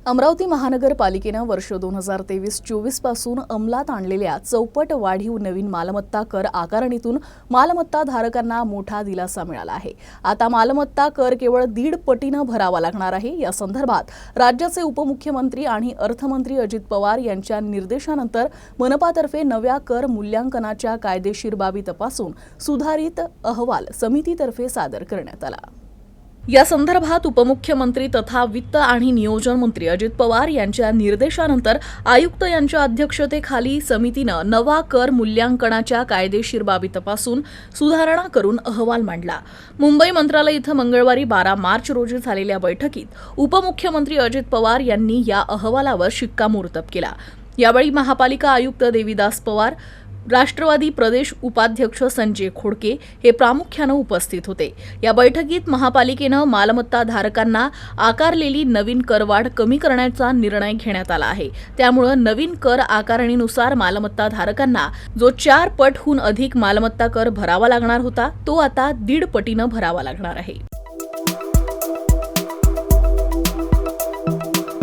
अमरावती महानगरपालिकेनं वर्ष 2023-24 पासून अंमलात आणलेल्या चौपट वाढीव नवीन मालमत्ता कर आकारणीतून मालमत्ता धारकांना मोठा दिलासा मिळाला आहे। आता मालमत्ता कर केवळ 1.5 पटीनं भरावा लागणार आहे। या संदर्भात राज्याचे उपमुख्यमंत्री आणि अर्थमंत्री अजित पवार यांच्या निर्देशानंतर मनपातर्फे नव्या कर मूल्यांकनाच्या कायदेशीर बाबी तपासून सुधारित अहवाल समितीतर्फे सादर करण्यात आला। या संदर्भात उपमुख्यमंत्री तथा वित्त आणि नियोजन मंत्री अजित पवार यांच्या निर्देशानंतर आयुक्त यांच्या अध्यक्षतेखाली समितीनं नवा कर मूल्यांकनाच्या कायदेशीर बाबी तपासून सुधारणा करून अहवाल मांडला। मुंबई मंत्रालय इथं मंगळवारी 12 मार्च रोजी झालेल्या बैठकीत उपमुख्यमंत्री अजित पवार यांनी या अहवालावर शिक्कामोर्तब केला। यावेळी महापालिका आयुक्त देविदास पवार, राष्ट्रवादी प्रदेश उपाध्यक्ष संजय खोडके हे प्रामुख्याने उपस्थित होते। या बैठकीत महापालिकेनं मालमत्ता धारकांना आकारलेली नवीन करवाढ कमी करण्याचा निर्णय घेण्यात आला आहे। त्यामुळे नवीन कर आकारणीनुसार मालमत्ता धारकांना जो 4 पटहून अधिक मालमत्ता कर भरावा लागणार होता तो आता 1.5 पटीनं भरावा लागणार आहे।